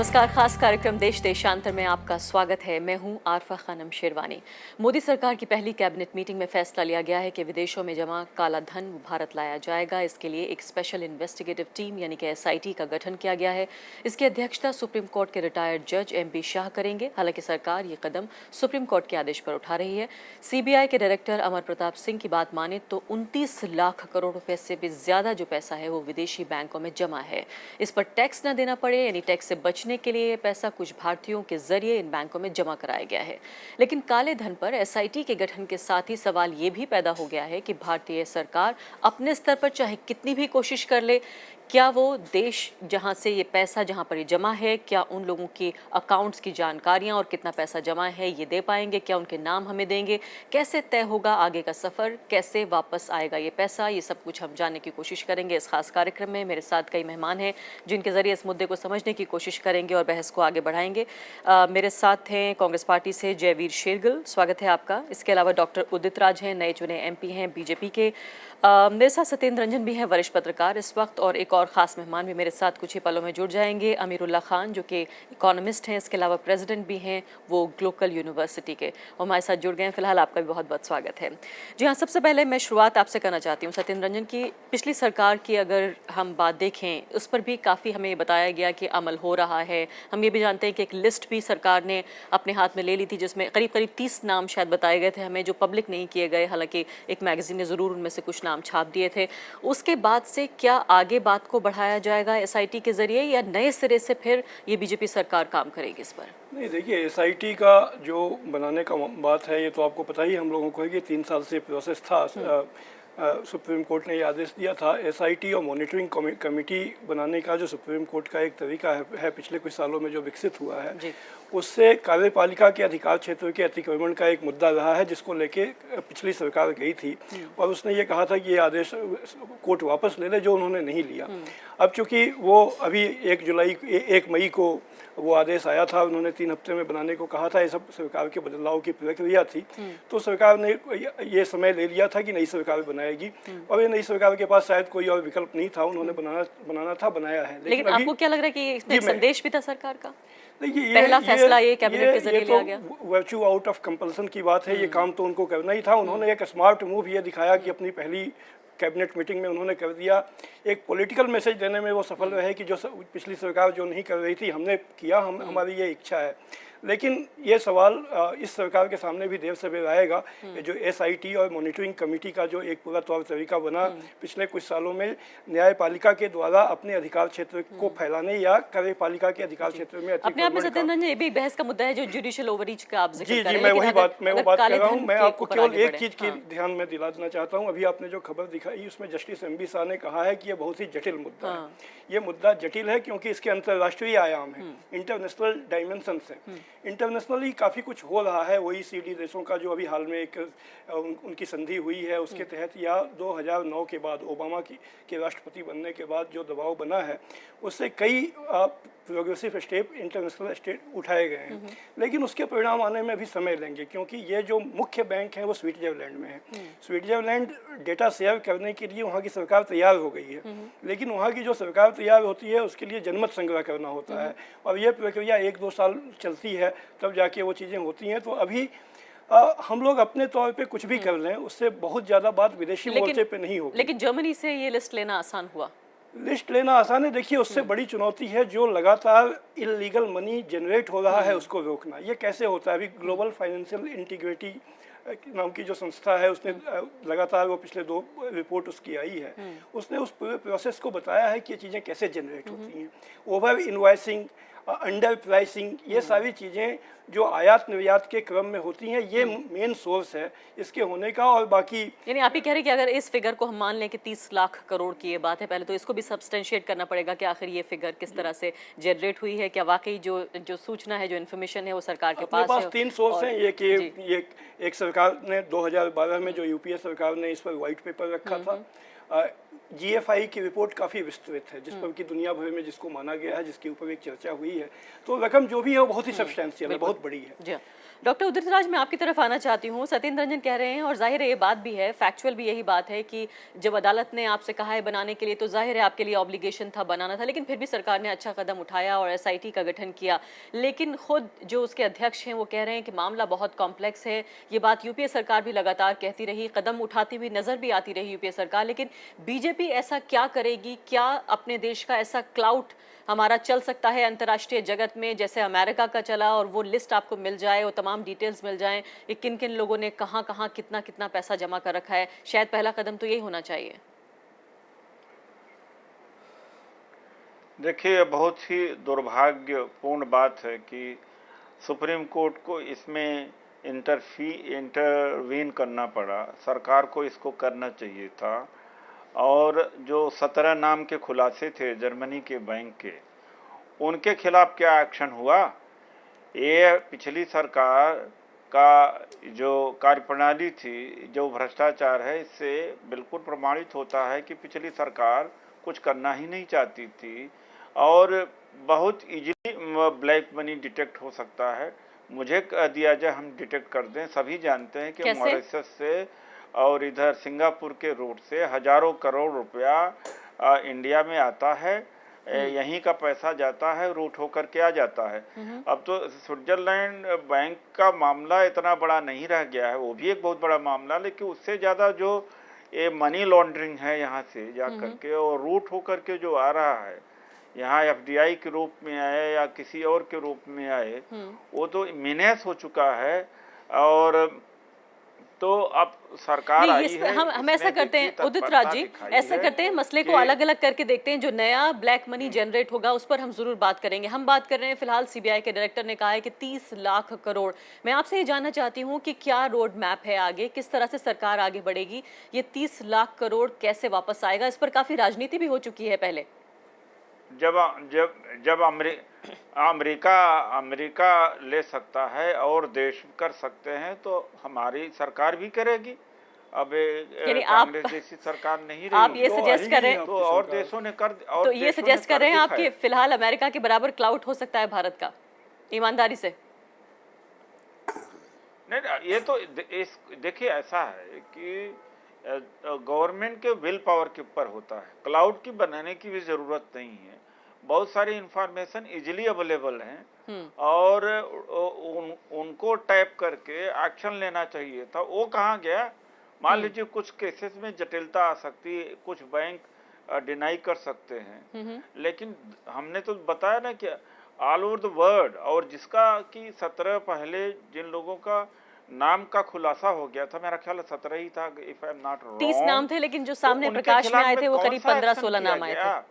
नमस्कार। खास कार्यक्रम देश देशांतर में आपका स्वागत है। मैं हूं आरफा खानम शेरवानी। मोदी सरकार की पहली कैबिनेट मीटिंग में फैसला लिया गया है कि विदेशों में जमा काला धन भारत लाया जाएगा। इसके लिए एक स्पेशल इन्वेस्टिगेटिव टीम यानी कि एसआईटी का गठन किया गया है। इसकी अध्यक्षता सुप्रीम कोर्ट के रिटायर्ड जज एमपी शाह करेंगे। हालांकि सरकार ये कदम सुप्रीम कोर्ट के आदेश पर उठा रही है। सीबीआई के डायरेक्टर अमर प्रताप सिंह की बात माने तो 29 लाख करोड़ रुपए से भी ज्यादा जो पैसा है वो विदेशी बैंकों में जमा है। इस पर टैक्स न देना पड़े यानी टैक्स से बचने के लिए ये पैसा कुछ भारतीयों के जरिए इन बैंकों में जमा कराया गया है। लेकिन काले धन पर एसआईटी के गठन के साथ ही सवाल ये भी पैदा हो गया है कि भारतीय सरकार अपने स्तर पर चाहे कितनी भी कोशिश कर ले, क्या वो देश जहां से ये पैसा जहां पर ये जमा है, क्या उन लोगों की अकाउंट्स की जानकारियां और कितना पैसा जमा है ये दे पाएंगे? क्या उनके नाम हमें देंगे? कैसे तय होगा आगे का सफर? कैसे वापस आएगा ये पैसा? ये सब कुछ हम जानने की कोशिश करेंगे इस खास कार्यक्रम में। मेरे साथ कई मेहमान हैं जिनके जरिए इस मुद्दे को समझने की कोशिश करेंगे और बहस को आगे बढ़ाएंगे। मेरे साथ हैं कांग्रेस पार्टी से जयवीर शेरगिल, स्वागत है आपका। इसके अलावा डॉक्टर उदित राज हैं, नए चुने एमपी हैं बीजेपी के। मेरे साथ सत्येंद्र रंजन भी हैं, वरिष्ठ पत्रकार इस वक्त, और एक और खास मेहमान भी मेरे साथ कुछ ही पलों में जुड़ जाएंगे, अमीरुल्लाह खान जो कि इकोनॉमिस्ट हैं, इसके अलावा प्रेसिडेंट भी हैं वो ग्लोकल यूनिवर्सिटी के, और हमारे साथ जुड़ गए हैं। फिलहाल आपका भी बहुत बहुत स्वागत है। जी हाँ, सबसे पहले मैं शुरुआत आपसे करना चाहती हूँ सत्येंद्र रंजन की। पिछली सरकार की अगर हम बात देखें उस पर भी काफ़ी हमें बताया गया कि अमल हो रहा है। हम ये भी जानते हैं कि एक लिस्ट भी सरकार ने अपने हाथ में ले ली थी जिसमें करीब करीब 30 नाम शायद बताए गए थे हमें, जो पब्लिक नहीं किए गए। हालांकि एक मैगजीन ने ज़रूर उनमें से कुछ नाम छाप दिए थे। उसके बाद से क्या आगे बात को बढ़ाया जाएगा एसआईटी के जरिए, या नए सिरे से फिर ये बीजेपी सरकार काम करेगी इस पर? नहीं, देखिए, एसआईटी का जो बनाने का बात है ये तो आपको पता ही हम लोगों को है कि 3 साल से प्रोसेस था। सुप्रीम कोर्ट ने ये आदेश दिया था। एसआईटी और मॉनिटरिंग कमेटी बनाने का जो सुप्रीम कोर्ट का एक तरीका है पिछले कुछ सालों में जो विकसित हुआ है, उससे कार्यपालिका के अधिकार क्षेत्र के अतिक्रमण का एक मुद्दा रहा है जिसको लेके पिछली सरकार गई थी और उसने ये कहा था कि ये आदेश कोर्ट वापस ले ले, जो उन्होंने नहीं लिया। अब चूंकि वो अभी 1 मई को वो आदेश आया था, उन्होंने 3 हफ्ते में बनाने को कहा था, ये सब सरकार के बदलाव की प्रक्रिया थी, तो सरकार ने ये समय ले लिया था कि नई सरकार बनाएगी और ये नई सरकार के पास शायद कोई और विकल्प नहीं था, उन्होंने बनाना था, बनाया है। लेकिन आपको क्या लग रहा है कि इसमें एक संदेश भी था सरकार का? देखिए, पहला फैसला ये कैबिनेट के जरिए लिया गया। वर्च्यू आउट ऑफ कंपल्सन की बात है, ये काम तो उनको करना ही था। उन्होंने एक स्मार्ट मूव ये दिखाया कि अपनी पहली कैबिनेट मीटिंग में उन्होंने कर दिया। एक पॉलिटिकल मैसेज देने में वो सफल रहे कि जो पिछली सरकार जो नहीं कर रही थी हमने किया, हमारी ये इच्छा है। लेकिन ये सवाल इस सरकार के सामने भी देर सवेर आएगा कि जो एसआईटी और मॉनिटरिंग कमेटी का जो एक पूरा तौर तरीका बना पिछले कुछ सालों में न्यायपालिका के द्वारा अपने अधिकार क्षेत्र को फैलाने या कार्यपालिका के अधिकार क्षेत्र में अपने आप में सत्येंद्र रंजन ये भी बहस का मुद्दा है जो जुडिशियल ओवररीच का आप जिक्र कर रहे हैं। मैं वो बात कर रहा हूँ। मैं आपको केवल एक चीज की ध्यान में दिला देना चाहता हूँ। अभी आपने जो खबर दिखाई उसमें जस्टिस एमबी शाह ने कहा है कि ये बहुत ही जटिल मुद्दा है। ये मुद्दा जटिल है क्योंकि इसके अंतर्राष्ट्रीय आयाम है, इंटरनेशनल डायमेंशन है। इंटरनेशनली काफ़ी कुछ हो रहा है। OECD देशों का जो अभी हाल में एक उनकी संधि हुई है उसके तहत, या 2009 के बाद ओबामा के राष्ट्रपति बनने के बाद जो दबाव बना है उससे कई प्रोग्रेसिव स्टेप इंटरनेशनल स्टेट उठाए गए हैं। लेकिन उसके परिणाम आने में भी समय लेंगे क्योंकि ये जो मुख्य बैंक हैं वो स्विट्जरलैंड में है। स्विट्जरलैंड डेटा शेयर करने के लिए वहाँ की सरकार तैयार हो गई है, लेकिन वहाँ की जो सरकार तैयार होती है उसके लिए जनमत संग्रह करना होता है और ये प्रक्रिया 1-2 साल चलती है, तब जाके वो चीज़ें होती हैं। तो अभी हम लोग अपने तौर पे कुछ भी कर लें उससे बहुत ज़्यादा बात विदेशी मोर्चे पे नहीं होगी। लेकिन जर्मनी से ये लिस्ट लेना आसान हुआ? लिस्ट लेना आसान है। देखिए, उससे बड़ी चुनौती है जो लगातार इलीगल मनी जनरेट हो रहा है उसको रोकना। ये कैसे होता है? अभी ग्लोबल फाइनेंशियल इंटीग्रिटी नाम की जो संस्था है उसने लगातार वो पिछले 2 रिपोर्ट उसकी आई है, उसने उस पूरे प्रोसेस को बताया है कि ये चीज़ें कैसे जनरेट होती हैं। ओवर इनवॉइसिंग, अंडर प्राइसिंग, ये सारी चीज़ें जो आयात निर्यात के क्रम में होती हैं, ये मेन सोर्स है इसके होने का। और बाकी यानी आप ही कह रहे हैं कि अगर इस फिगर को हम मान लें कि 30 लाख करोड़ की ये बात है, पहले तो इसको भी सब्सटेंशिएट करना पड़ेगा कि आखिर ये फिगर किस तरह से जनरेट हुई है, क्या वाकई जो सूचना है, जो इन्फॉर्मेशन है वो सरकार के पास है? 3 सोर्स हैं। ये कि ये एक सरकार ने 2012 में जो यूपीए सरकार ने इस पर व्हाइट पेपर रखा था। GFI की रिपोर्ट काफ़ी विस्तृत है जिस पर कि दुनिया भर में जिसको माना गया है, जिसके ऊपर एक चर्चा हुई है। तो रकम जो भी है वो बहुत ही सब्सटेंशियल है, बहुत बड़ी है। डॉक्टर उदित राज, मैं आपकी तरफ आना चाहती हूँ। सत्येंद्र रंजन कह रहे हैं, और जाहिर है ये बात भी है, फैक्चुअल भी यही बात है कि जब अदालत ने आपसे कहा है बनाने के लिए तो जाहिर है आपके लिए ऑब्लिगेशन था, बनाना था, लेकिन फिर भी सरकार ने अच्छा कदम उठाया और एसआईटी का गठन किया। लेकिन खुद जो उसके अध्यक्ष हैं वो कह रहे हैं कि मामला बहुत कॉम्प्लेक्स है। ये बात यूपीए सरकार भी लगातार कहती रही, कदम उठाती हुई नजर भी आती रही यूपीए सरकार, लेकिन बीजेपी ऐसा क्या करेगी? क्या अपने देश का ऐसा क्लाउट हमारा चल सकता है अंतर्राष्ट्रीय जगत में जैसे अमेरिका का चला, और वो लिस्ट आपको मिल जाए, वो तमाम डिटेल्स मिल जाएं कि किन किन लोगों ने कहां कहां कितना कितना पैसा जमा कर रखा है? शायद पहला कदम तो यही होना चाहिए। देखिए, बहुत ही दुर्भाग्यपूर्ण बात है कि सुप्रीम कोर्ट को इसमें इंटरवीन करना पड़ा। सरकार को इसको करना चाहिए था। और जो 17 नाम के खुलासे थे जर्मनी के बैंक के, उनके खिलाफ क्या एक्शन हुआ? ये पिछली सरकार का जो कार्यप्रणाली थी, जो भ्रष्टाचार है, इससे बिल्कुल प्रमाणित होता है कि पिछली सरकार कुछ करना ही नहीं चाहती थी और बहुत इजीली ब्लैक मनी डिटेक्ट हो सकता है। मुझे कह दिया जाए हम डिटेक्ट कर दें। सभी जानते हैं कि मॉरिशस से और इधर सिंगापुर के रूट से हजारों करोड़ रुपया इंडिया में आता है। यहीं का पैसा जाता है, रूट होकर के आ जाता है। अब तो स्विट्जरलैंड बैंक का मामला इतना बड़ा नहीं रह गया है, वो भी एक बहुत बड़ा मामला, लेकिन उससे ज्यादा जो ये मनी लॉन्ड्रिंग है यहाँ से जा करके और रूट होकर के जो आ रहा है, यहाँ एफडीआई के रूप में आए या किसी और के रूप में आए, वो तो इमिनेंस हो चुका है। और तो अब सरकार आई है, हम ऐसा करते हैं उदित राज जी, ऐसा करते हैं, मसले को अलग अलग करके देखते हैं। जो नया ब्लैक मनी जनरेट होगा उस पर हम जरूर बात करेंगे। हम बात कर रहे हैं फिलहाल, सीबीआई के डायरेक्टर ने कहा है कि 30 लाख करोड़। मैं आपसे ये जानना चाहती हूँ कि क्या रोड मैप है आगे, किस तरह से सरकार आगे बढ़ेगी? ये 30 लाख करोड़ कैसे वापस आएगा? इस पर काफी राजनीति भी हो चुकी है पहले। जब जब जब अमेरिका ले सकता है और देश कर सकते हैं, तो हमारी सरकार भी करेगी। अब कांग्रेस जैसी सरकार नहीं रही। आप ये सजेस्ट कर रहे हैं तो और देशों ने कर, और तो ये सजेस्ट कर रहे हैं आप कि फिलहाल अमेरिका के बराबर क्लाउड हो सकता है भारत का, ईमानदारी से? नहीं, ये तो देखिए, ऐसा है कि गवर्नमेंट के विल पावर के ऊपर होता है। क्लाउड की बनाने की भी जरूरत नहीं है। बहुत सारी इंफॉर्मेशन इजीली अवेलेबल हैं और उनको टैप करके एक्शन लेना चाहिए था। वो कहाँ गया? मान लीजिए कुछ केसेस में जटिलता आ सकती है, कुछ बैंक डिनाई कर सकते हैं, लेकिन हमने तो बताया ना कि ऑल ओवर द वर्ल्ड, और जिसका कि 17 पहले जिन लोगों का नाम का खुलासा हो गया था, मेरा ख्याल 17 ही था, if I am not wrong. 30 नाम थे, लेकिन जो सामने प्रकाश में आए थे वो करीब 15-16 नाम आए थे।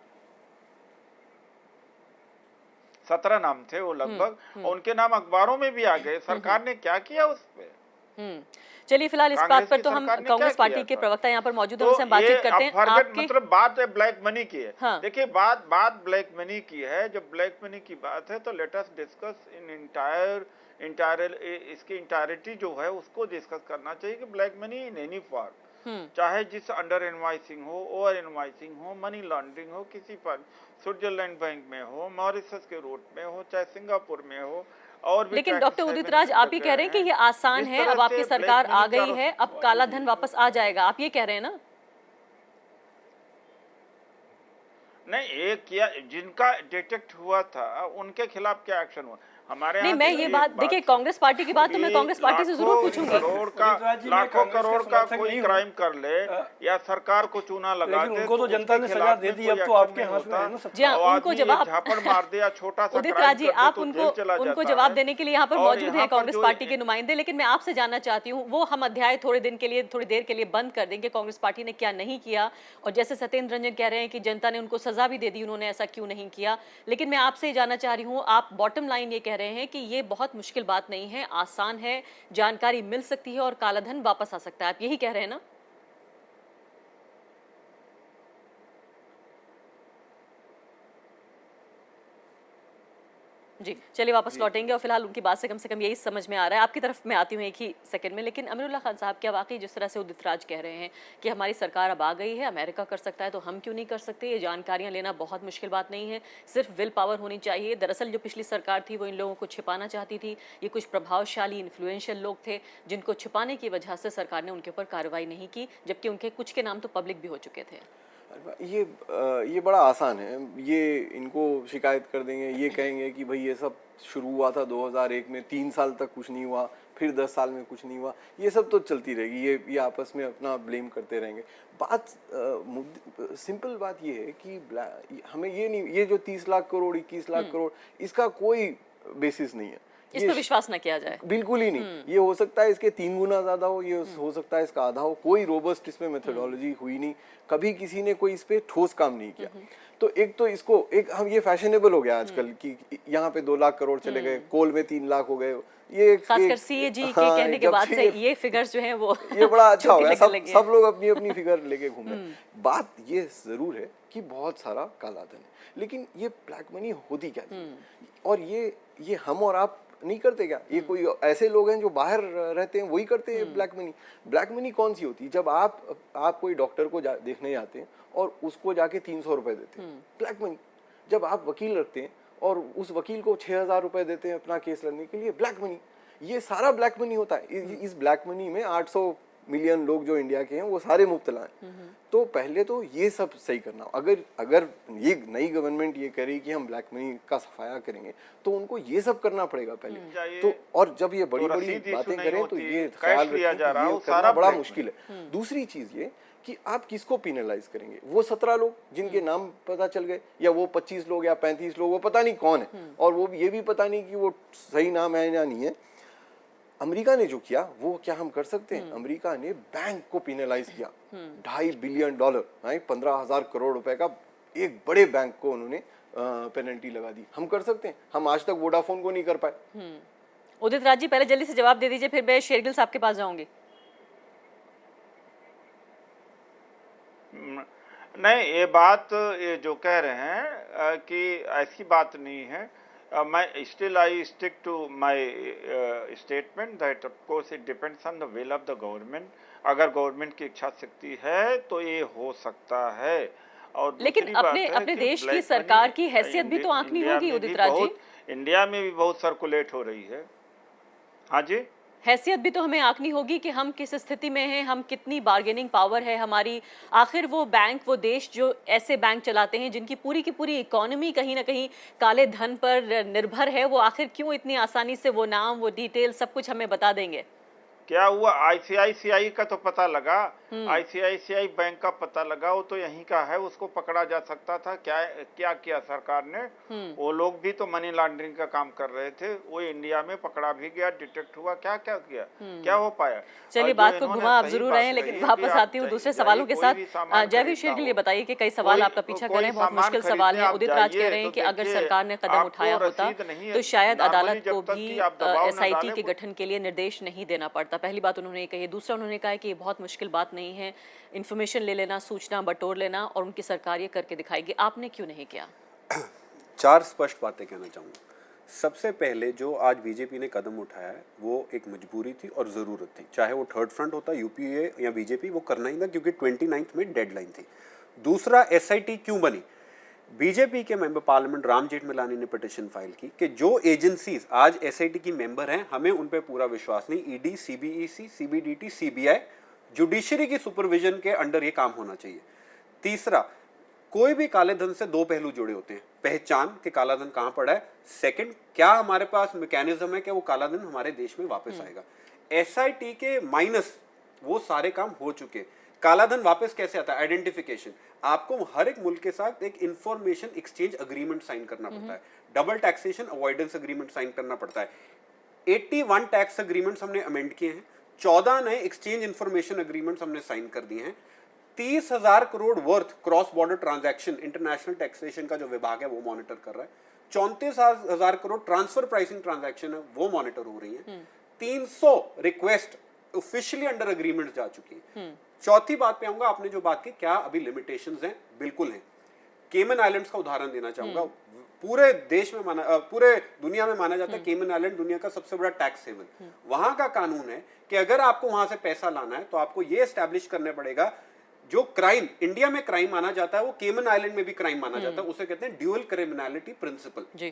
17 नाम थे वो लगभग, उनके नाम अखबारों में भी आ गए। सरकार ने क्या किया उस पे? चलिए, फिलहाल इस बात पर तो हम कांग्रेस पार्टी के प्रवक्ता यहाँ पर मौजूद हैं, उनसे हम बातचीत करते हैं। आपके मतलब बात है ब्लैक मनी की है। हाँ। देखिए, बात ब्लैक मनी की है। जब ब्लैक मनी की बात है तो लेट अस डिस्कस इन इसकी इंटायरिटी जो है उसको डिस्कस करना चाहिए कि black money in any form, चाहे जिस अंडर इनवाइसिंग हो, ओवर इनवाइसिंग हो, मनी लॉन्ड्रिंग हो, किसी पर स्विट्जरलैंड बैंक में हो, मॉरिशस के रूट में हो, चाहे सिंगापुर में हो, और भी। लेकिन डॉक्टर उदित राज, आप ये कह रहे हैं कि ये आसान है, अब आपकी सरकार आ गई है, अब काला धन वापस आ जाएगा, आप ये कह रहे हैं ना? नहीं, एक किया, जिनका डिटेक्ट हुआ था उनके खिलाफ क्या एक्शन हुआ? हमारे नहीं, मैं ये बात देखिए, कांग्रेस पार्टी की बात तो मैं कांग्रेस पार्टी से जरूर पूछूंगी। लाखों करोड़ का कोई क्राइम कर ले या सरकार को चूना लगा दे, उनको तो जनता ने सजा दे दी, अब तो आपके हाथ में है ना सब। जी हाँ, उनको जवाब झापड़ मार दिया, छोटा सा उदित राज जी, आप उनको जवाब देने के लिए यहाँ पर मौजूद हैं कांग्रेस पार्टी के नुमाइंदे, लेकिन मैं आपसे जानना चाहती हूँ, वो हम अध्याय थोड़ी देर के लिए बंद कर देंगे, कांग्रेस पार्टी ने क्या नहीं किया, और जैसे सत्येंद्र रंजन कह रहे हैं कि जनता ने उनको सजा भी दे दी, उन्होंने ऐसा क्यों नहीं किया। लेकिन मैं आपसे जानना चाह रही हूँ, आप बॉटम लाइन ये कह रहे हैं कि ये बहुत मुश्किल बात नहीं है, आसान है, जानकारी मिल सकती है और कालाधन वापस आ सकता है, आप यही कह रहे हैं ना? जी, चलिए वापस लौटेंगे और फिलहाल उनकी बात से कम यही समझ में आ रहा है। आपकी तरफ मैं आती हूँ एक ही सेकंड में, लेकिन अमीरुल्लाह खान साहब, क्या वाकई जिस तरह से उदित राज कह रहे हैं कि हमारी सरकार अब आ गई है, अमेरिका कर सकता है तो हम क्यों नहीं कर सकते? ये जानकारियां लेना बहुत मुश्किल बात नहीं है, सिर्फ विल पावर होनी चाहिए। दरअसल जो पिछली सरकार थी वो इन लोगों को छिपाना चाहती थी। ये कुछ प्रभावशाली इन्फ्लुएंशियल लोग थे जिनको छिपाने की वजह से सरकार ने उनके ऊपर कार्रवाई नहीं की, जबकि उनके कुछ के नाम तो पब्लिक भी हो चुके थे। ये बड़ा आसान है, ये इनको शिकायत कर देंगे, ये कहेंगे कि भाई ये सब शुरू हुआ था 2001 में, 3 साल तक कुछ नहीं हुआ, फिर 10 साल में कुछ नहीं हुआ, ये सब तो चलती रहेगी, ये आपस में अपना ब्लेम करते रहेंगे। बात सिंपल बात ये है कि हमें ये नहीं, ये जो 30 लाख करोड़ 21 लाख करोड़, इसका कोई बेसिस नहीं है, इस पर विश्वास न किया जाए, बिल्कुल ही नहीं। ये हो सकता है इसके 3 गुना ज्यादा हो, ये हो सकता है इसका आधा हो, कोई रोबस्ट इसमें मेथोडोलॉजी हुई नहीं, कभी किसी ने कोई इस पे ठोस काम नहीं किया। तो एक तो इसको हम ये फैशनेबल हो गया आजकल कि यहाँ पे 2 लाख करोड़ चले गए, कोल में 3 लाख हो गए, ये खासकर सीएजी के कहने के बाद से ये फिगर्स जो हैं वो ये बड़ा अच्छा हो गया, सब लोग अपनी अपनी फिगर लेके घूम रहे हैं। बात ये जरूर है कि बहुत सारा काला धन है, लेकिन ये ब्लैक मनी होती क्या थी, और ये हम और आप नहीं करते क्या? ये कोई ऐसे लोग हैं जो बाहर रहते हैं वही करते हैं ब्लैक मनी। ब्लैक मनी कौन सी होती है? जब आप कोई डॉक्टर को देखने जाते हैं और उसको जाके 300 रुपए देते हैं, ब्लैक मनी। जब आप वकील रखते हैं और उस वकील को 6000 रुपए देते हैं अपना केस लड़ने के लिए, ब्लैक मनी। ये सारा ब्लैक मनी होता है। इस ब्लैक मनी में 800 मिलियन लोग जो इंडिया के हैं वो सारे मुब्तला हैं। तो पहले तो ये सब सही करना। अगर ये नई गवर्नमेंट ये करे कि हम ब्लैक मनी का सफाया करेंगे तो उनको ये सब करना पड़ेगा पहले। तो और जब ये बड़ी बड़ी बातें करें तो ये ख्याल रखें कि ये करना बड़ा मुश्किल है। दूसरी चीज ये कि आप किसको पिनलाइज करेंगे? वो 17 लोग जिनके नाम पता चल गए, या वो 25 लोग या 35 लोग, वो पता नहीं कौन है, और वो ये भी पता नहीं कि वो सही नाम है या नहीं है। अमेरिका ने जो किया वो क्या हम कर सकते हैं? अमेरिका ने बैंक को पिनलाइज किया, $2.5 बिलियन, 15,000 करोड़ रुपए का एक बड़े बैंक को उन्होंने पेनल्टी लगा दी। हम कर सकते हैं? हम आज तक वोडाफोन को नहीं कर पाए। उदित राज जी, पहले जल्दी से जवाब दे दीजिए, फिर मैं शेरगिल साहब के पास जाऊंगी। नहीं, ये जो कह रहे हैं कि ऐसी बात नहीं है। मैं still I stick to my statement that of course it depends on the will of the government. अगर गवर्नमेंट की इच्छा शक्ति है तो ये हो सकता है। और लेकिन अपने देश की सरकार की हैसियत भी तो आंकनी होगी उदित राज जी। इंडिया में भी बहुत सर्कुलेट हो रही है। हाँ जी, हैसियत भी तो हमें आंकनी होगी कि हम किस स्थिति में हैं, हम कितनी बार्गेनिंग पावर है हमारी। आखिर वो बैंक, वो देश जो ऐसे बैंक चलाते हैं जिनकी पूरी की पूरी इकोनॉमी कहीं ना कहीं काले धन पर निर्भर है, वो आखिर क्यों इतनी आसानी से वो नाम, वो डिटेल सब कुछ हमें बता देंगे? क्या हुआ? आईसीआईसीआई का तो पता लगा, आईसीआईसीआई बैंक का पता लगा, वो तो यहीं का है, उसको पकड़ा जा सकता था। क्या किया सरकार ने? वो लोग भी तो मनी लॉन्ड्रिंग का काम कर रहे थे, वो इंडिया में पकड़ा भी गया, डिटेक्ट हुआ। क्या किया? क्या हो पाया? चलिए, बात को घुमा आप जरूर रहे हैं, लेकिन वापस आती हूँ दूसरे सवालों के साथ। जयवीर शेरगिल, ये बताइए कि कई सवाल आपका पीछा कर रहे हैं, बहुत मुश्किल सवाल है। उदित राज कह रहे हैं कि अगर सरकार ने कदम उठाया होता तो शायद अदालत को भी SIT के गठन के लिए निर्देश नहीं देना पड़ता। पहली बात उन्होंने कही। दूसरा, उन्होंने कहा कि ये बहुत मुश्किल बात नहीं है, इन्फॉर्मेशन ले लेना, सूचना बटोर लेना, और उनकी सरकार ये करके दिखाएगी। आपने क्यों नहीं किया? 4 स्पष्ट बातें कहना चाहूँगा। सबसे पहले जो आज बीजेपी ने कदम उठाया है वो एक मजबूरी थी और ज़रूरत थी। चाहे वो थर्ड फ्रंट होता, यूपीए या बीजेपी, वो करना ही था क्योंकि 29 में डेडलाइन थी। दूसरा, SIT क्यों बनी? बीजेपी के मेंबर पार्लियामेंट राम जेठमलानी ने पिटीशन फाइल की कि जो एजेंसीज आज SIT की मेंबर हैं, हमें उन पे पूरा विश्वास नहीं। ED, CBEC, CBDT, CBI, judiciary की सुपरविजन के अंडर ये काम होना चाहिए। तीसरा, कोई भी काले धन से 2 पहलू जुड़े होते हैं, पहचान कि काला धन कहाँ पड़ा है। सेकंड, क्या हमारे पास मैकेनिज्म है कि वो काला धन हमारे देश में वापस आएगा। SIT के माइनस वो सारे काम हो चुके। काला धन वापस कैसे आता है? आइडेंटिफिकेशन। आपको हर एक मुल्क के साथ एक इंफॉर्मेशन एक्सचेंज अग्रीमेंट साइन करना पड़ता है, double taxation avoidance agreement sign करना पड़ता है। 81 टैक्स अग्रीमेंट्स हमने अमेंड किए हैं, 14 नए एक्सचेंज इंफॉर्मेशन अग्रीमेंट्स हमने साइन कर दिए हैं। 30,000 crore worth cross border transaction international taxation का जो विभाग है वो मॉनिटर कर रहा है। 34,000 करोड़ ट्रांसफर प्राइसिंग ट्रांजैक्शन है वो मॉनिटर हो रही है। 300 रिक्वेस्ट ऑफिशियली अंडर अग्रीमेंट जा चुकी है। चौथी बात पे आऊंगा, आपने जो बात की क्या अभी लिमिटेशंस हैं, बिल्कुल हैं। केमन आइलैंड्स का उदाहरण देना चाहूंगा। पूरे देश में पूरे दुनिया में माना जाता है केमन आइलैंड दुनिया का सबसे बड़ा टैक्स हेवन। वहां का कानून है कि अगर आपको वहां से पैसा लाना है तो आपको ये एस्टैब्लिश करने पड़ेगा, जो क्राइम इंडिया में क्राइम माना जाता है वो केमन आइलैंड में भी क्राइम माना जाता है, उसे कहते हैं ड्यूअल क्रिमिनलिटी प्रिंसिपल।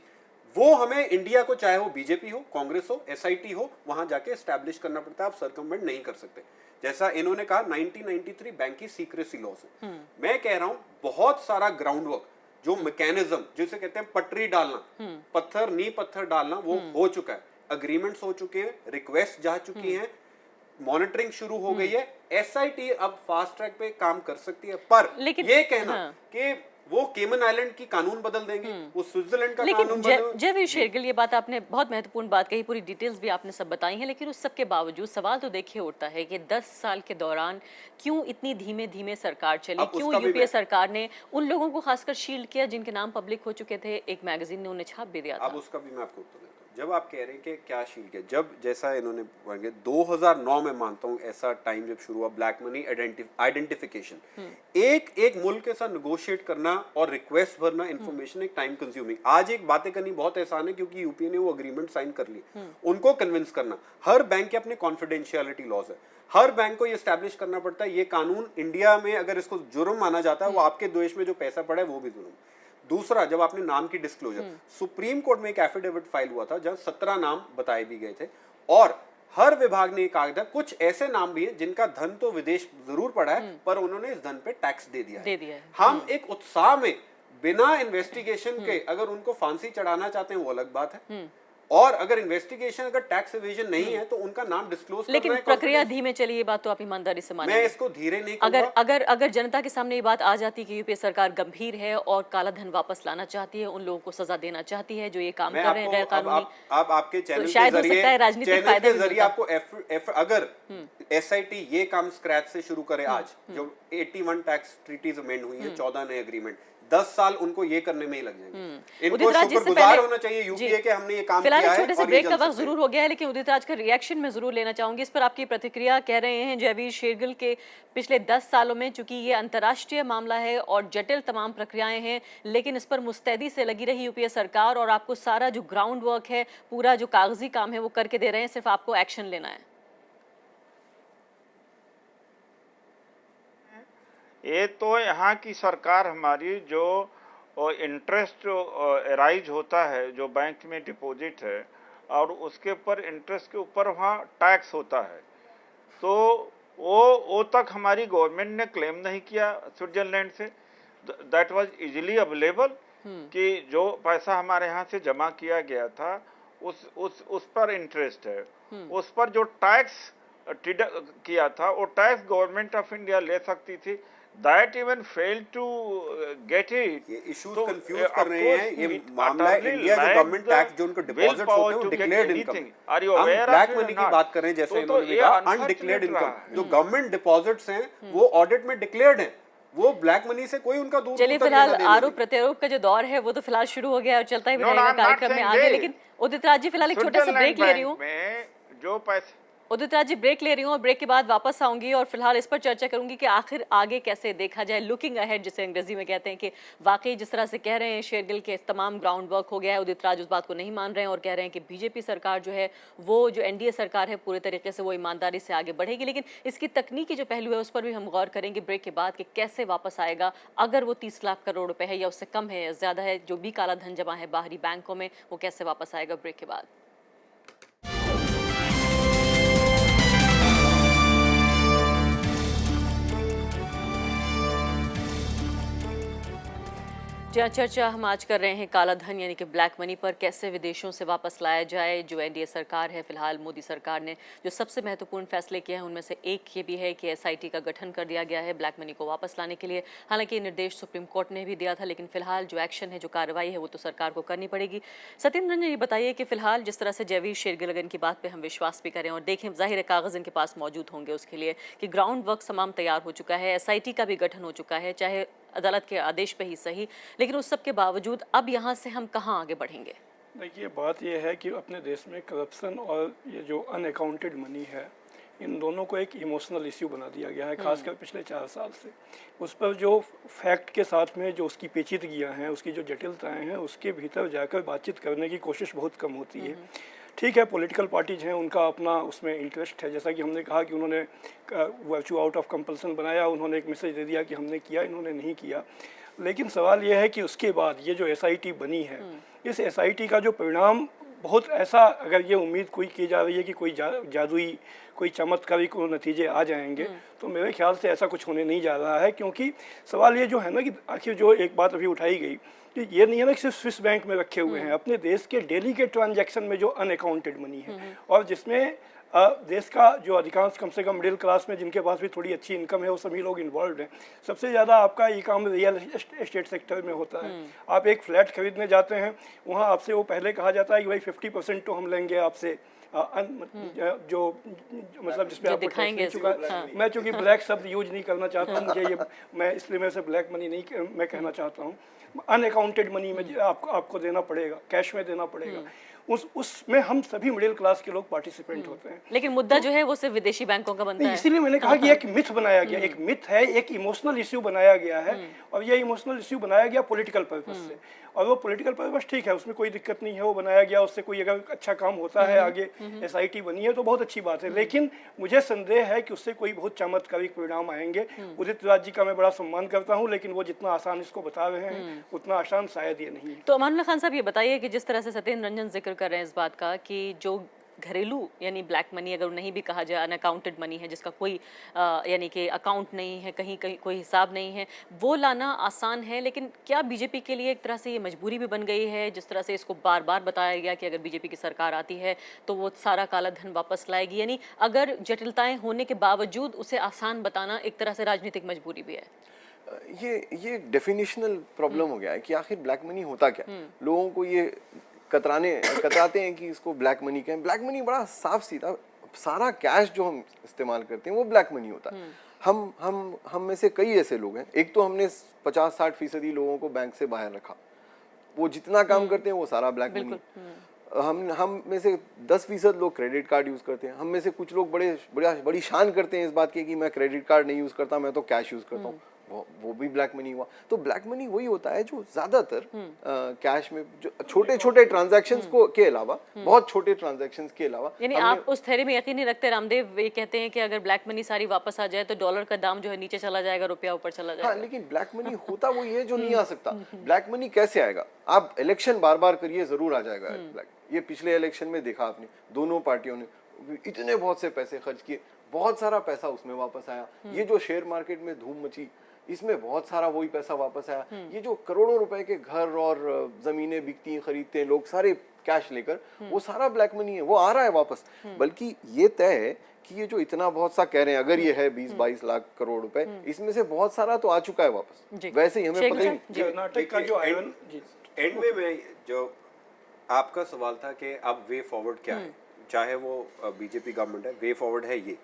वो हमें इंडिया को, चाहे वो बीजेपी हो, कांग्रेस हो, एसआईटी हो, वहां जाके एस्टैब्लिश करना पड़ता है। आप सरकमवेंट नहीं कर सकते। जैसा इन्होंने कहा 1993 बैंक की सीक्रेसी लॉस है। मैं कह रहा हूं बहुत सारा ग्राउंड वर्क, जो मैकेनिज्म जिसे कहते हैं पटरी डालना, पत्थर नी पत्थर डालना, वो हो चुका है। अग्रीमेंट्स हो चुके हैं, रिक्वेस्ट जा चुकी हैं, मॉनिटरिंग शुरू हो गई है। एसआईटी अब फास्ट ट्रैक पे काम कर सकती है, पर ये कहना कि वो केमन आइलैंड की कानून बदल देंगे, वो स्विट्जरलैंड का कानून बदल। जयवीर शेरगिल, ये बात आपने बहुत महत्वपूर्ण बात कही, पूरी डिटेल्स भी आपने सब बताई हैं, लेकिन उस सब के बावजूद सवाल तो देखिए उठता है कि 10 साल के दौरान क्यों इतनी धीमे धीमे सरकार चली, क्यों यूपीए सरकार ने उन लोगों को खासकर शील्ड किया जिनके नाम पब्लिक हो चुके थे, एक मैगजीन ने उन्हें छाप भी दिया था। अब उसका भी मैं आपको उत्तर देता हूं। जब आप कह रहे हैं कि क्या शील्ड किया, जब जैसा इन्होंने 2009 में मानता हूं ऐसा टाइम जब शुरू हुआ ब्लैक मनी आइडेंटिफिकेशन, एक मुल्क के साथ नेगोशिएट करना और रिक्वेस्ट भरना, इंफॉर्मेशन एक टाइम कंज्यूमिंग। आज एक बातें करनी बहुत आसान है क्योंकि यूपीए ने वो अग्रीमेंट साइन कर ली। उनको कन्विंस करना, हर बैंक के अपने कॉन्फिडेंशियलिटी लॉज है, हर बैंक को ये एस्टैब्लिश करना पड़ता है। ये कानून इंडिया में अगर इसको जुर्म माना जाता है, वो आपके देश में जो पैसा पड़ा है वो भी जुर्म। दूसरा, जब आपने नाम की डिस्क्लोजर, सुप्रीम कोर्ट में एक एफिडेविट फाइल हुआ था जहां 17 नाम बताए भी गए थे, और हर विभाग ने कहा था कुछ ऐसे नाम भी हैं जिनका धन तो विदेश जरूर पड़ा है पर उन्होंने इस धन पे टैक्स दे दिया है। हम एक उत्साह में बिना इन्वेस्टिगेशन के अगर उनको फांसी चढ़ाना चाहते हैं वो अलग बात है, और अगर इन्वेस्टिगेशन, अगर टैक्स एवेजन नहीं है तो उनका नाम डिस्क्लोज करना है। लेकिन प्रक्रिया धीमे चली, ये बात तो आप ईमानदारी से मानेंगे। मैं इसको धीरे नहीं कहूंगा। अगर जनता के सामने ये बात आ जाती कि यूपीए सरकार गंभीर है और काला धन वापस लाना चाहती है, उन लोगों को सजा देना चाहती है जो ये काम कर रहे हैं गैर कानूनी, आप आपके चैनल तो शायद हो सकता है राजनीतिक फायदा के जरिए आपको अगर एसआईटी ये काम स्क्रैच से शुरू करे, आज जो 81 टैक्स ट्रीटीज अमेंड हुई है, 14 नए एग्रीमेंट, 10 साल उनको ये करने में ही लग जाएंगे। इनको शुक्रगुजार होना चाहिए यूपीए के, हमने ये काम किया है। छोटे से ब्रेक का वक्त जरूर हो गया है, लेकिन उदित राज का रिएक्शन में जरूर लेना चाहूंगी। इस पर आपकी प्रतिक्रिया। कह रहे हैं जयवीर शेरगिल के पिछले 10 सालों में, चूंकि ये अंतर्राष्ट्रीय मामला है और जटिल तमाम प्रक्रियाएं हैं, लेकिन इस पर मुस्तैदी से लगी रही यूपीए सरकार और आपको सारा जो ग्राउंड वर्क है, पूरा जो कागजी काम है वो करके दे रहे हैं, सिर्फ आपको एक्शन लेना है। ये तो यहाँ की सरकार हमारी जो इंटरेस्ट राइज होता है जो बैंक में डिपॉजिट है और उसके ऊपर इंटरेस्ट के ऊपर वहाँ टैक्स होता है, तो वो तक हमारी गवर्नमेंट ने क्लेम नहीं किया स्विट्जरलैंड से। दैट वाज इजीली अवेलेबल कि जो पैसा हमारे यहाँ से जमा किया गया था उस पर इंटरेस्ट है, उस पर जो टैक्स किया था वो टैक्स गवर्नमेंट ऑफ इंडिया ले सकती थी। That even failed to get it. ये इश्यूज कंफ्यूज कर रहे हैं। ये मामला है इंडिया जो गवर्नमेंट टैक्स जो उनको डिपॉजिट्स होते हैं वो डिक्लेयर्ड इनकम। हम ब्लैक मनी की बात कर रहे हैं, जैसे इन्होंने कहा अनडिक्लेयर्ड इनकम। जो गवर्नमेंट डिपॉजिट्स हैं वो ऑडिट में डिक्लेयर्ड हैं, वो ब्लैक मनी से कोई उनका दूर। चलिए, फिलहाल आरोप प्रत्यारोप का जो दौर है वो तो फिलहाल शुरू हो गया और चलता ही रहेगा कार्यक्रम में आगे। लेकिन उदित राज जी, फिलहाल एक छोटा सा ब्रेक ले रही हूँ। जो पैसे उदित राज जी, ब्रेक ले रही हूँ और ब्रेक के बाद वापस आऊंगी और फिलहाल इस पर चर्चा करूंगी कि आखिर आगे कैसे देखा जाए, लुकिंग अहेड जिसे अंग्रेजी में कहते हैं, कि वाकई जिस तरह से कह रहे हैं शेरगिल के तमाम ग्राउंड वर्क हो गया है, उदित राज उस बात को नहीं मान रहे हैं और कह रहे हैं कि बीजेपी सरकार जो है वो जो एनडीए सरकार है पूरे तरीके से वो ईमानदारी से आगे बढ़ेगी। लेकिन इसकी तकनीकी जो पहलू है उस पर भी हम गौर करेंगे ब्रेक के बाद कि कैसे वापस आएगा, अगर वो 30 लाख करोड़ रुपए है या उससे कम है या ज्यादा है, जो भी काला धन जमा है बाहरी बैंकों में, वो कैसे वापस आएगा ब्रेक के बाद। जहाँ चर्चा हम आज कर रहे हैं काला धन यानी कि ब्लैक मनी पर, कैसे विदेशों से वापस लाया जाए। जो एनडीए सरकार है, फिलहाल मोदी सरकार ने जो सबसे महत्वपूर्ण फैसले किए हैं उनमें से एक ये भी है कि एसआईटी का गठन कर दिया गया है ब्लैक मनी को वापस लाने के लिए। हालांकि ये निर्देश सुप्रीम कोर्ट ने भी दिया था, लेकिन फिलहाल जो एक्शन है, जो कार्रवाई है, वो तो सरकार को करनी पड़ेगी। सत्येंद्र रंजन, ये बताइए कि फिलहाल जिस तरह से जयवीर शेरगिल की बात पर हम विश्वास भी करें और देखें, जाहिर कागज इनके पास मौजूद होंगे उसके लिए, कि ग्राउंड वर्क तमाम तैयार हो चुका है, एसआईटी का भी गठन हो चुका है, चाहे अदालत के आदेश पे ही सही, लेकिन उस सब के बावजूद अब यहाँ से हम कहाँ आगे बढ़ेंगे? देखिए, बात यह है कि अपने देश में करप्शन और ये जो अनअकाउंटेड मनी है इन दोनों को एक इमोशनल इश्यू बना दिया गया है, खासकर पिछले 4 साल से। उस पर जो फैक्ट के साथ में जो उसकी पेचीदगियाँ हैं, उसकी जो जटिलताएं हैं, उसके भीतर जाकर बातचीत करने की कोशिश बहुत कम होती है। ठीक है, पॉलिटिकल पार्टीज हैं, उनका अपना उसमें इंटरेस्ट है, जैसा कि हमने कहा कि उन्होंने वर्चू आउट ऑफ कंपल्सन बनाया, उन्होंने एक मैसेज दे दिया कि हमने किया, इन्होंने नहीं किया। लेकिन सवाल यह है कि उसके बाद ये जो SIT बनी है, इस SIT का जो परिणाम बहुत ऐसा, अगर ये उम्मीद कोई की जा रही है कि कोई जादुई, कोई चमत्कारी को नतीजे आ जाएंगे, तो मेरे ख्याल से ऐसा कुछ होने नहीं जा रहा है। क्योंकि सवाल ये जो है ना कि आखिर जो एक बात अभी उठाई गई कि ये नहीं है ना कि सिर्फ स्विस बैंक में रखे हुए हैं, अपने देश के डेली के ट्रांजैक्शन में जो अनअकाउंटेड मनी है, और जिसमें देश का जो अधिकांश, कम से कम मिडिल क्लास में जिनके पास भी थोड़ी अच्छी इनकम है, वो सभी लोग इन्वॉल्व हैं। सबसे ज़्यादा आपका ये काम रियल एस्टेट सेक्टर में होता है। आप एक फ्लैट खरीदने जाते हैं, वहाँ आपसे वो पहले कहा जाता है कि भाई 50% तो हम लेंगे आपसे, जो मतलब जिसमें आपको दिखाएंगे चुका। मैं चूँकि ब्लैक शब्द यूज नहीं करना चाहता हूँ, मुझे ये मैं इसलिए मैं से ब्लैक मनी नहीं मैं कहना चाहता हूँ, अनअकाउंटेड मनी में आपको देना पड़ेगा, कैश में देना पड़ेगा। उसमें हम सभी मिडिल क्लास के लोग पार्टिसिपेंट होते हैं। लेकिन मुद्दा जो है वो सिर्फ विदेशी बैंकों का बनता है। इसीलिए मैंने कहा कि एक मिथ बनाया गया, एक मिथ है, एक इमोशनल इश्यू बनाया गया है, और ये इमोशनल इश्यू बनाया गया पॉलिटिकल पर्पस से। और वो पॉलिटिकल पर्पस ठीक है, उसमें कोई दिक्कत नहीं है, वो बनाया गया, उससे कोई अगर अच्छा काम होता है आगे, SIT बनी है तो बहुत अच्छी बात है। लेकिन मुझे संदेह है कि उससे कोई बहुत चमत्कारिक परिणाम आएंगे। उदित राज जी का मैं बड़ा सम्मान करता हूँ, लेकिन वो जितना आसान इसको बता रहे हैं उतना आसान शायद ये नहीं है। तो अमानुल्लाह खान साहब, ये बताइए कि जिस तरह से सत्येंद्र रंजन जिक्र कर रहे हैं इस बात का कि जो घरेलू यानी ब्लैक मनी, अगर नहीं भी कहा जाए, अनअकाउंटेड मनी है, जिसका कोई यानी कि अकाउंट नहीं है, कहीं कहीं कोई हिसाब नहीं है, वो लाना आसान है। लेकिन क्या बीजेपी के लिए एक तरह से ये मजबूरी भी बन गई है, जिस तरह से इसको बार बार बताया गया कि अगर बीजेपी की सरकार आती है तो वो सारा काला धन वापस लाएगी, यानी अगर जटिलताएं होने के बावजूद उसे आसान बताना एक तरह से राजनीतिक मजबूरी भी है? ये डेफिनेशनल प्रॉब्लम हो गया है कि आखिर ब्लैक मनी होता क्या। लोगों को ये कतराते हैं कि इसको ब्लैक मनी कहें। ब्लैक मनी बड़ा साफ सीधा, सारा कैश जो हम इस्तेमाल करते हैं वो ब्लैक मनी होता है। हम में से कई ऐसे लोग हैं, एक तो हमने 50-60% लोगों को बैंक से बाहर रखा, वो जितना काम करते हैं वो सारा ब्लैक मनी। हम में से 10% लोग क्रेडिट कार्ड यूज करते हैं। हम में से कुछ लोग बड़ी शान करते हैं इस बात की कि मैं क्रेडिट कार्ड नहीं यूज करता, मैं तो कैश यूज करता हूँ, वो भी ब्लैक मनी हुआ। तो ब्लैक मनी वही होता है जो ज्यादातर कैश में, जो छोटे छोटे ट्रांजैक्शंस को के अलावा, बहुत छोटे ट्रांजैक्शंस के अलावा। यानी आप उस थ्योरी में यकीन नहीं रखते? रामदेव ये कहते हैं कि अगर ब्लैक मनी सारी वापस आ जाए तो डॉलर का दाम जो है नीचे चला जाएगा, रुपया ऊपर चला जाएगा। हाँ, लेकिन ब्लैक मनी होता वही है जो नहीं आ सकता। ब्लैक मनी कैसे आएगा? आप इलेक्शन बार बार करिए, जरूर आ जाएगा ब्लैक। ये पिछले इलेक्शन में देखा आपने, दोनों पार्टियों ने इतने बहुत से पैसे खर्च किए, बहुत सारा पैसा उसमें वापस आया। ये जो शेयर मार्केट में धूम मची, इसमें बहुत सारा वही पैसा वापस आया। ये जो करोड़ों रुपए के घर और जमीनें बिकती हैं, खरीदते हैं लोग सारे कैश लेकर, वो सारा ब्लैक मनी है, वो आ रहा है वापस। बल्कि ये तय है कि ये जो इतना बहुत सा कह रहे हैं, अगर ये है 20-22 लाख करोड़ रुपए, इसमें से बहुत सारा तो आ चुका है वापस। वैसे ही हमें पता ही नहीं। कर्नाटक का जो एंड में मैं जो आपका सवाल था कि अब वे फॉरवर्ड क्या है, चाहे वो बीजेपी गवर्नमेंट है, वे फॉरवर्ड है ये।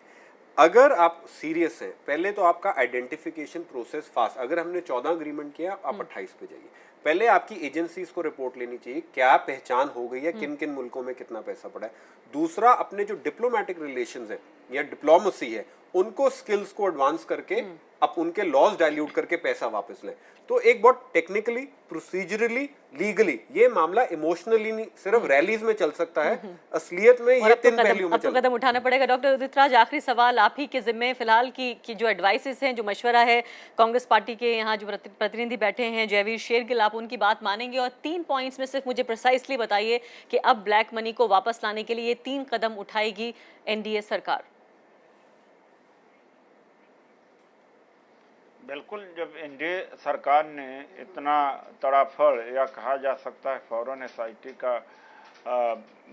अगर आप सीरियस हैं, पहले तो आपका आइडेंटिफिकेशन प्रोसेस फास्ट। अगर हमने 14 अग्रीमेंट किया, आप 28 पे जाइए। पहले आपकी एजेंसीज को रिपोर्ट लेनी चाहिए, क्या पहचान हो गई है, किन किन मुल्कों में कितना पैसा पड़ा है। दूसरा, अपने जो डिप्लोमेटिक रिलेशंस है या डिप्लोमेसी है, उनको स्किल्स को एडवांस करके अब उनके लॉज डाइल्यूट करके पैसा वापस लें। तो एक बहुत टेक्निकली, प्रोसीजरली, लीगली ये मामला इमोशनली नहीं सिर्फ रैलीज में चल सकता है, असलियत में ये 3 पहलुओं में कदम उठाना पड़ेगा। डॉक्टर उदित राज, आखिरी सवाल आप ही के जिम्मे फिलहाल की जो एडवाइसेस हैं, जो मशवरा है, कांग्रेस पार्टी के यहाँ जो प्रतिनिधि बैठे हैं, जयवीर शेरगिल, आप उनकी बात मानेंगे? और 3 पॉइंट्स में सिर्फ मुझे प्रिसाइसली बताइए कि अब ब्लैक मनी को वापस लाने के लिए 3 कदम उठाएगी NDA सरकार। बिल्कुल, जब NDA सरकार ने इतना तड़ाफड़ या कहा जा सकता है फौरन SIT का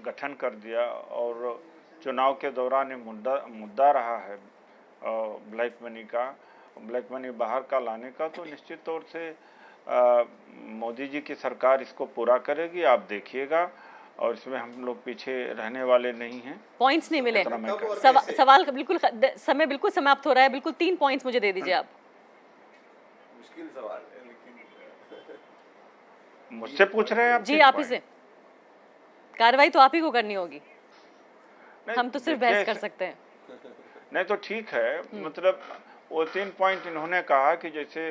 गठन कर दिया और चुनाव के दौरान ये मुद्दा रहा है ब्लैक मनी का, ब्लैक मनी बाहर का लाने का, तो निश्चित तौर से मोदी जी की सरकार इसको पूरा करेगी, आप देखिएगा। और इसमें हम लोग पीछे रहने वाले नहीं हैं। पॉइंट्स नहीं मिले, सवाल बिल्कुल समय बिल्कुल समाप्त हो रहा है। बिल्कुल 3 पॉइंट्स मुझे दे दीजिए आप। मुश्किल सवाल है, लेकिन मुझसे पूछ रहे हैं आप? जी, आप ही से। कार्रवाई तो आप ही को करनी होगी, हम तो सिर्फ बहस कर सकते हैं। नहीं तो ठीक है, मतलब वो 3 पॉइंट इन्होंने कहा कि जैसे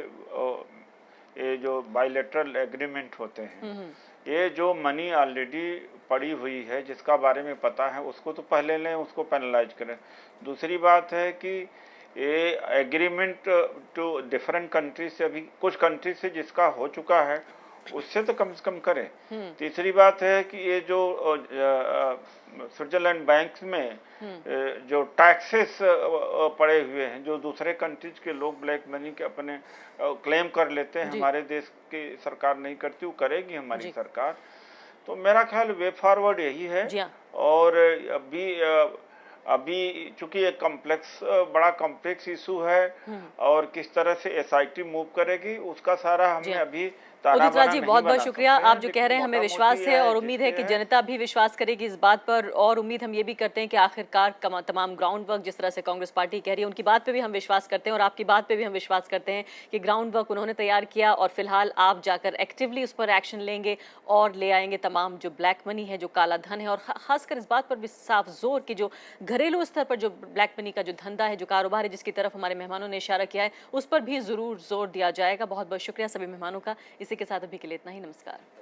ये जो बायलैटरल एग्रीमेंट होते हैं, ये जो मनी ऑलरेडी पड़ी हुई है जिसका बारे में पता है उसको तो पहले लें, उसको पेनलाइज करें। दूसरी बात है कि ये एग्रीमेंट टू डिफरेंट कंट्री से, अभी कुछ कंट्री से जिसका हो चुका है उससे तो कम से कम करें। तीसरी बात है कि ये जो स्विट्जरलैंड बैंक में जो टैक्सेस पड़े हुए हैं, जो दूसरे कंट्रीज के लोग ब्लैक मनी के अपने क्लेम कर लेते हैं, हमारे देश की सरकार नहीं करती, वो करेगी हमारी सरकार। तो मेरा ख्याल वे फॉरवर्ड यही है। और अभी चूंकि एक बड़ा कॉम्प्लेक्स इशू है और किस तरह से एसआईटी मूव करेगी उसका सारा हमने अभी उदित राज जी बहुत बहुत शुक्रिया। आप जो कह रहे हैं हमें विश्वास है और उम्मीद है कि जनता भी विश्वास करेगी इस बात पर, और उम्मीद हम ये भी करते हैं कि आखिरकार तमाम ग्राउंड वर्क जिस तरह से कांग्रेस पार्टी कह रही है उनकी बात पे भी हम विश्वास करते हैं और आपकी बात पे भी हम विश्वास करते हैं कि ग्राउंड वर्क उन्होंने तैयार किया और फिलहाल आप जाकर एक्टिवली उस पर एक्शन लेंगे और ले आएंगे तमाम जो ब्लैक मनी है, जो काला धन है, और खासकर इस बात पर भी साफ जोर की जो घरेलू स्तर पर जो ब्लैक मनी का जो धंधा है, जो कारोबार है, जिसकी तरफ हमारे मेहमानों ने इशारा किया है, उस पर भी जरूर जोर दिया जाएगा। बहुत बहुत शुक्रिया सभी मेहमानों का। इसी के साथ अभी के लिए इतना ही। नमस्कार।